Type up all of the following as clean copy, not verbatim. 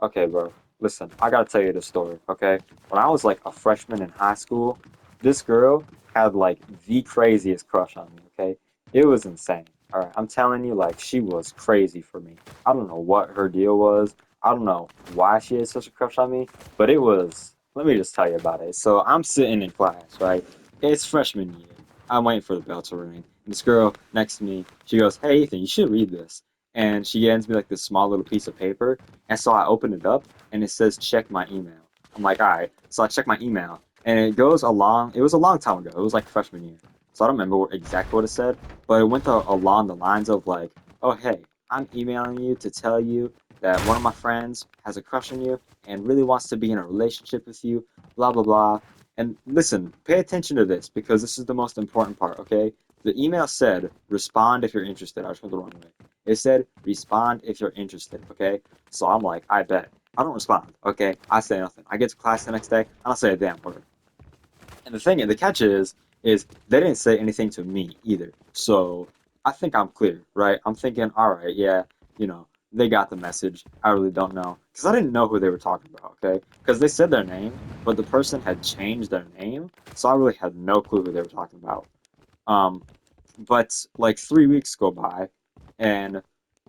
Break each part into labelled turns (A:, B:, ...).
A: Okay, bro. Listen, I gotta tell you the story, okay? When I was like a freshman in high school, this girl had like the craziest crush on me, okay? It was insane. All right, I'm telling you, like, she was crazy for me. I don't know what her deal was. I don't know why she had such a crush on me, but it was, let me just tell you about it. So I'm sitting in class, right? It's freshman year. I'm waiting for the bell to ring. And this girl next to me, she goes, "Hey, Ethan, you should read this." And she hands me like this small little piece of paper. And so I open it up and it says check my email. I'm like, all right. So I check my email and it goes along, it was a long time ago. It was like freshman year. So I don't remember exactly what it said, but it went along the lines of like, oh, hey, I'm emailing you to tell you that one of my friends has a crush on you and really wants to be in a relationship with you, blah, blah, blah. And listen, pay attention to this because this is the most important part, okay? The email said, respond if you're interested. I just went the wrong way. It said, respond if you're interested, okay? So I'm like, I bet. I don't respond, okay? I say nothing. I get to class the next day, I don't say a damn word. And the catch is they didn't say anything to me either. So I think I'm clear, right? I'm thinking, all right, yeah, you know, they got the message. I really don't know. Because I didn't know who they were talking about, okay? Because they said their name, but the person had changed their name. So I really had no clue who they were talking about. Um, but like 3 weeks go by, and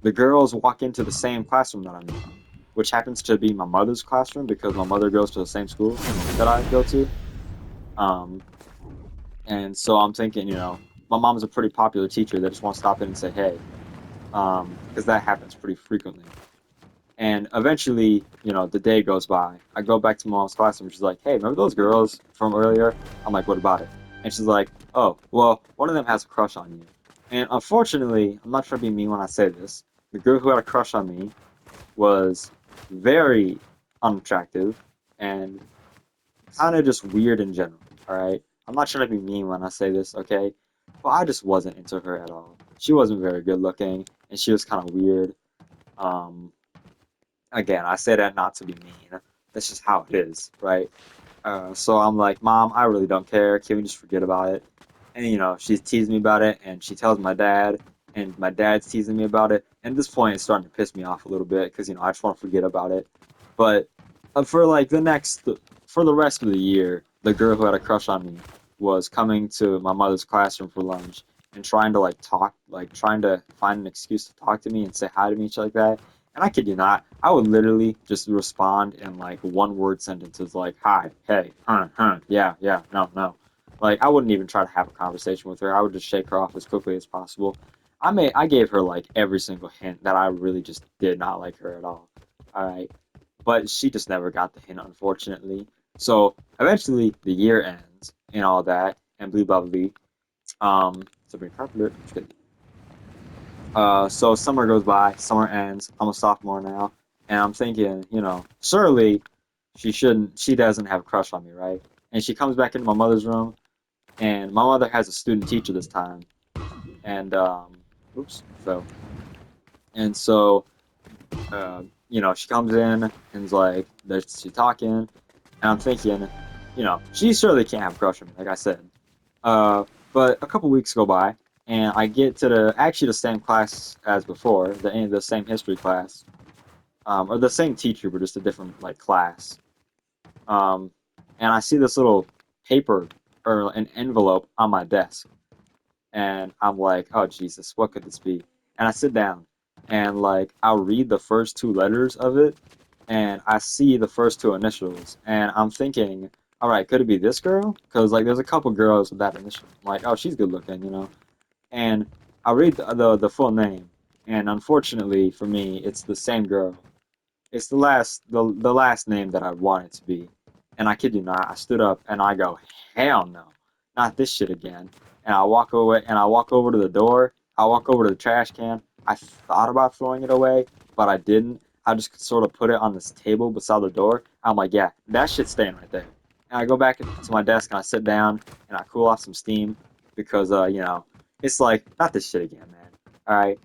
A: the girls walk into the same classroom that I'm in, which happens to be my mother's classroom because my mother goes to the same school that I go to. Um, and so I'm thinking, my mom's a pretty popular teacher that just wants to stop in and say, hey, because that happens pretty frequently. And eventually, the day goes by. I go back to my mom's classroom. She's like, hey, remember those girls from earlier? I'm like, what about it? And she's like, oh, well, one of them has a crush on you. And unfortunately, I'm not trying to be mean when I say this. The girl who had a crush on me was very unattractive and kind of just weird in general. All right. I'm not trying to be mean when I say this, okay? But I just wasn't into her at all. She wasn't very good looking and she was kind of weird. Um, Again, I say that not to be mean. That's just how it is, right? So I'm like, Mom, I really don't care. Can we just forget about it? And she's teasing me about it, and she tells my dad, and my dad's teasing me about it. And at this point, it's starting to piss me off a little bit because I just want to forget about it. But for like for the rest of the year, the girl who had a crush on me was coming to my mother's classroom for lunch and trying to like talk, like trying to find an excuse to talk to me and say hi to me, and shit like that. And I kid you not, I would literally just respond in like one word sentences like hi, hey, yeah, yeah, no, no. Like I wouldn't even try to have a conversation with her. I would just shake her off as quickly as possible. I gave her like every single hint that I really just did not like her at all. All right. But she just never got the hint, unfortunately. So eventually the year ends and all that and blah blah blah. Sabrina Carpenter. Just kidding. So summer goes by, summer ends. I'm a sophomore now, and I'm thinking, surely she doesn't have a crush on me, right? And she comes back into my mother's room, and my mother has a student teacher this time, and oops, fell. And so, she comes in and's like, she's talking, and I'm thinking, she surely can't have a crush on me, like I said. Uh, but a couple weeks go by, and I get to actually the same class as before, the same history class, or the same teacher, but just a different like class. Um, and I see this little paper or an envelope on my desk, and I'm like, oh Jesus, what could this be? And I sit down, and like I'll read the first two letters of it, and I see the first two initials, and I'm thinking, all right, could it be this girl? Because like there's a couple girls with that initial. I'm like, oh, she's good looking. And I read the full name, and unfortunately for me, it's the same girl. It's the last name that I want it to be. And I kid you not, I stood up and I go, hell no, not this shit again. And I walk away and I walk over to the door. I walk over to the trash can. I thought about throwing it away, but I didn't. I just sort of put it on this table beside the door. I'm like, yeah, that shit's staying right there. And I go back to my desk and I sit down and I cool off some steam because it's like not this shit again, man. All right.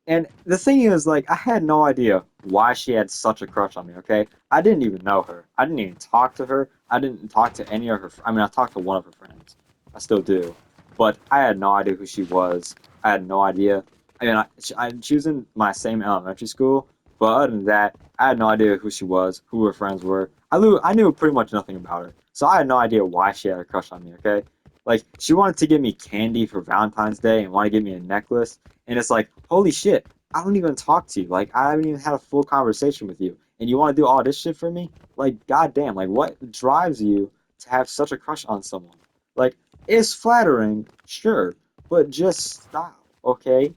A: And the thing is, like, I had no idea why she had such a crush on me, okay? I didn't even know her. I didn't even talk to her. I didn't talk to any of her. I mean, I talked to one of her friends. I still do. But I had no idea who she was. I had no idea. I mean, she was in my same elementary school, But other than that, I had no idea who she was, who her friends were. I knew pretty much nothing about her. So I had no idea why she had a crush on me, okay? Like, she wanted to give me candy for Valentine's Day and wanted to give me a necklace. And it's like, holy shit, I don't even talk to you. Like, I haven't even had a full conversation with you. And you want to do all this shit for me? Like, goddamn, like, what drives you to have such a crush on someone? Like, it's flattering, sure, but just stop, okay?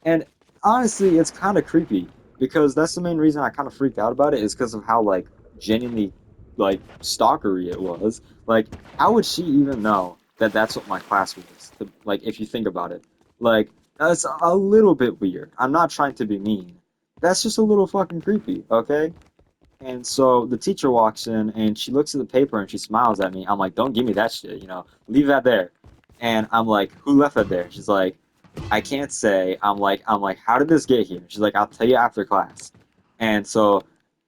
A: And honestly, it's kind of creepy because that's the main reason I kind of freaked out about it is because of how like genuinely like stalkery it was. Like, how would she even know that that's what my class was? Like, if you think about it, like that's a little bit weird. I'm not trying to be mean. That's just a little fucking creepy, okay? And so the teacher walks in and she looks at the paper and she smiles at me. I'm like, don't give me that shit, leave that there. And I'm like, who left that there? She's like, I can't say. I'm like, how did this get here? She's like, I'll tell you after class. And so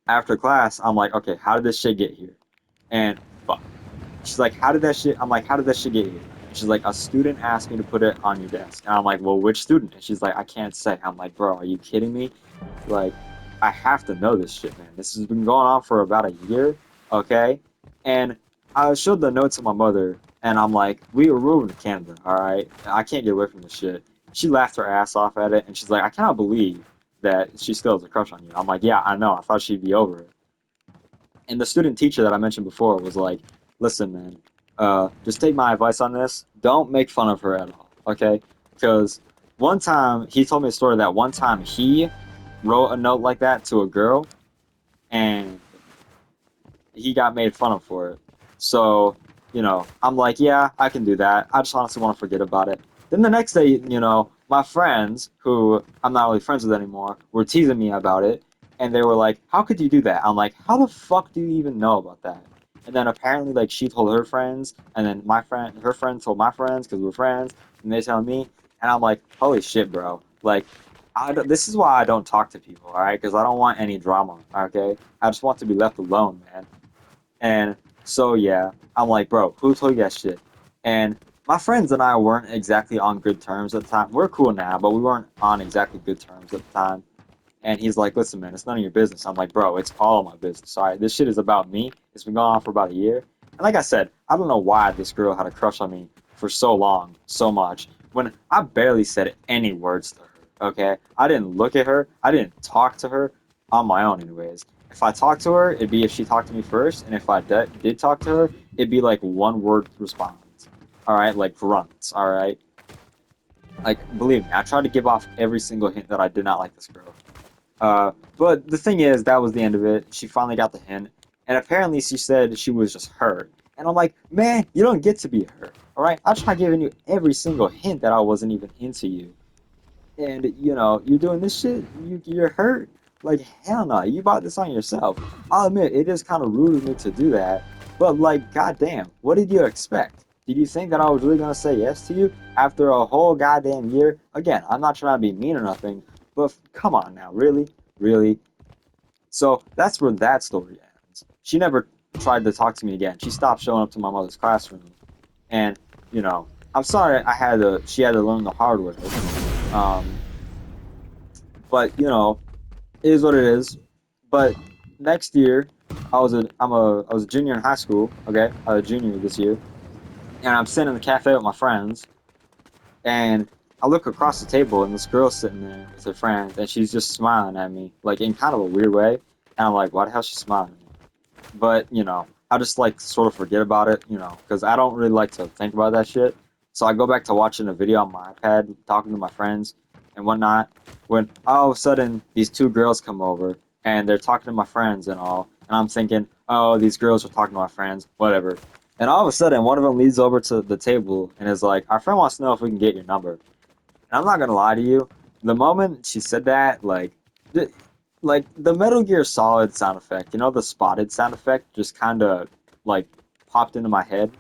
A: after class, I'm like, okay, how did this shit get here? And fuck. She's like, how did that shit? I'm like, how did that shit get here? She's like, a student asked me to put it on your desk. And I'm like, well, which student? And she's like, I can't say. I'm like, bro, are you kidding me? Like, I have to know this shit, man. This has been going on for about a year, okay? And I showed the note to my mother, and I'm like, we were moving to Canada, all right? I can't get away from this shit. She laughed her ass off at it, and she's like, I cannot believe that she still has a crush on you. I'm like, yeah, I know. I thought she'd be over it. And the student teacher that I mentioned before was like, listen, man, just take my advice on this. Don't make fun of her at all, okay? Because one time, he told me a story that one time he wrote a note like that to a girl, and he got made fun of for it. So, I'm like, yeah, I can do that. I just honestly want to forget about it. Then the next day, my friends, who I'm not really friends with anymore, were teasing me about it, and they were like, how could you do that? I'm like, how the fuck do you even know about that? And then apparently, like, she told her friends, and then her friend told my friends because we're friends, and they tell me, and I'm like, holy shit, bro. Like, this is why I don't talk to people, all right? Because I don't want any drama, okay? I just want to be left alone, man. And so yeah, I'm like, bro, who told you that shit? And my friends and I weren't exactly on good terms at the time. We're cool now, but we weren't on exactly good terms at the time. And he's like, listen, man, it's none of your business. I'm like, bro, it's all my business. All right, this shit is about me. It's been going on for about a year. And like I said, I don't know why this girl had a crush on me for so long, so much, when I barely said any words to her. Okay, I didn't look at her. I didn't talk to her on my own, anyways. If I talked to her, it'd be if she talked to me first, and if I did talk to her, it'd be like one word response. All right, like grunts. All right, like believe me, I tried to give off every single hint that I did not like this girl. But the thing is, that was the end of it. She finally got the hint, and apparently she said she was just hurt. And I'm like, man, you don't get to be hurt. All right, I tried giving you every single hint that I wasn't even into you, and you're doing this shit. You're hurt. Like hell no, you bought this on yourself. I'll admit it is kind of rude of me to do that, but like, goddamn, what did you expect? Did you think that I was really gonna say yes to you after a whole goddamn year? Again, I'm not trying to be mean or nothing, but come on now, really, really. So that's where that story ends. She never tried to talk to me again. She stopped showing up to my mother's classroom, and you know, I'm sorry she had to learn the hard way. Um, but it is what it is. But next year, I was a junior in high school. Okay, I was a junior this year, and I'm sitting in the cafe with my friends, and I look across the table, and this girl's sitting there with her friend, and she's just smiling at me, like in kind of a weird way. And I'm like, why the hell is she smiling at me? But I just like sort of forget about it, because I don't really like to think about that shit. So I go back to watching a video on my iPad, talking to my friends and whatnot. When all of a sudden these two girls come over and they're talking to my friends and all, and I'm thinking, oh, these girls are talking to my friends, whatever. And all of a sudden, one of them leads over to the table and is like, "Our friend wants to know if we can get your number." And I'm not gonna lie to you, the moment she said that, th- like the Metal Gear Solid sound effect, the spotted sound effect just kind of like popped into my head.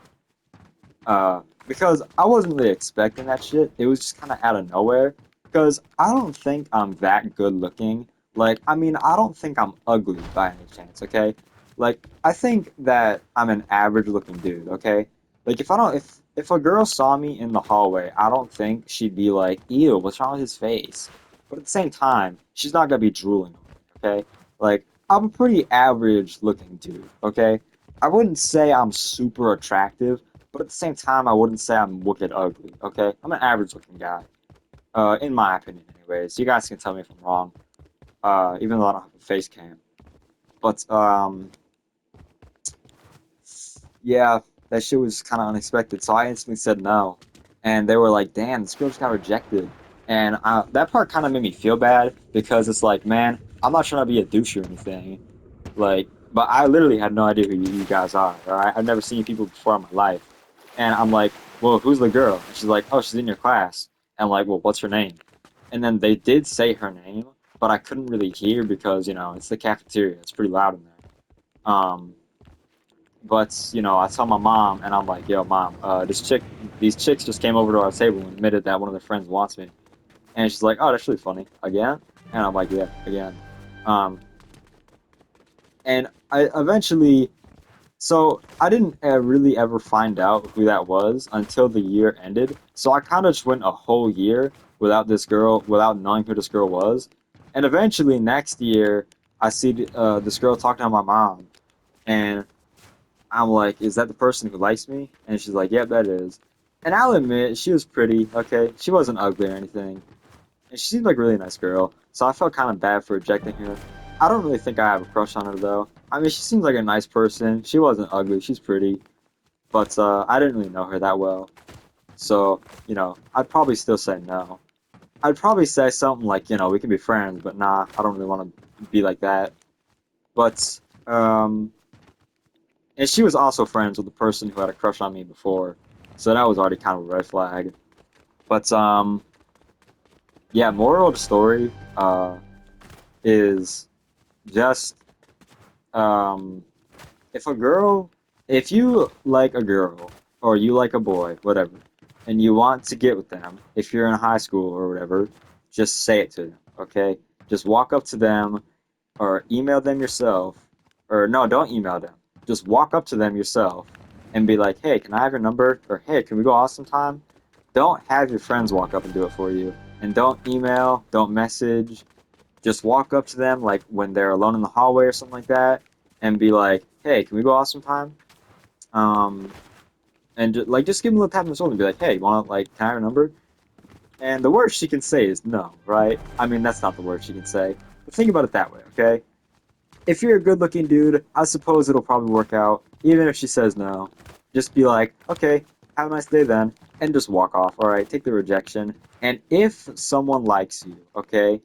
A: Because I wasn't really expecting that shit. It was just kind of out of nowhere. Because I don't think I'm that good looking. Like, I mean, I don't think I'm ugly by any chance, okay? Like, I think that I'm an average looking dude, okay? Like, if a girl saw me in the hallway, I don't think she'd be like, ew, what's wrong with his face? But at the same time, she's not gonna be drooling on me, okay? Like, I'm a pretty average looking dude, okay? I wouldn't say I'm super attractive, but at the same time, I wouldn't say I'm wicked ugly, okay? I'm an average looking guy, in my opinion, anyways. You guys can tell me if I'm wrong, even though I don't have a face cam. But, yeah, that shit was kind of unexpected, so I instantly said no. And they were like, damn, this girl just got rejected. And that part kind of made me feel bad because it's like, man, I'm not trying to be a douche or anything. Like, but I literally had no idea who you guys are, all right? I've never seen people before in my life. And I'm like, well, who's the girl? And she's like, oh, she's in your class. And I'm like, well, what's her name? And then they did say her name, but I couldn't really hear because, it's the cafeteria. It's pretty loud in there. Um, but I saw my mom, and I'm like, "Yo, mom, these chicks just came over to our table and admitted that one of their friends wants me." And she's like, "Oh, that's really funny. Again?" And I'm like, "Yeah, again." Um, and I eventually, so I didn't really ever find out who that was until the year ended. So I kind of just went a whole year without this girl, without knowing who this girl was. And eventually, next year, I see this girl talking to my mom, and I'm like, is that the person who likes me? And she's like, yep, that is. And I'll admit, she was pretty, okay? She wasn't ugly or anything. And she seemed like a really nice girl. So I felt kind of bad for rejecting her. I don't really think I have a crush on her, though. I mean, she seems like a nice person. She wasn't ugly. She's pretty. But I didn't really know her that well. So, I'd probably still say no. I'd probably say something like, we can be friends, but nah, I don't really want to be like that. But, and she was also friends with the person who had a crush on me before, so that was already kind of a red flag. But yeah, moral of the story is just um, if a girl, if you like a girl or you like a boy, whatever, and you want to get with them, if you're in high school or whatever, just say it to them, okay? Just walk up to them or email them yourself, or no, don't email them. Just walk up to them yourself and be like, "Hey, can I have your number?" Or "Hey, can we go out sometime?" Don't have your friends walk up and do it for you, and don't email, don't message. Just walk up to them like when they're alone in the hallway or something like that, and be like, "Hey, can we go out sometime?" Um, and just give them a little tap on the shoulder and be like, "Hey, you want to can I have your number?" And the worst she can say is no, right? I mean, that's not the worst she can say. But think about it that way, okay? If you're a good looking dude, I suppose it'll probably work out. Even if she says no, just be like, okay, have a nice day then, and just walk off. All right, take the rejection. And if someone likes you, okay,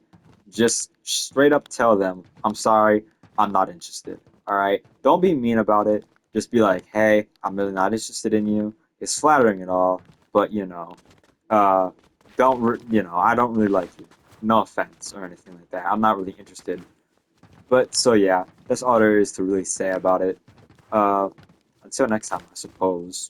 A: just straight up tell them, I'm sorry, I'm not interested. All right, don't be mean about it. Just be like, hey, I'm really not interested in you. It's flattering and all, but uh, I don't really like you. No offense or anything like that. I'm not really interested. But so yeah, that's all there is to really say about it. Uh, until next time, I suppose.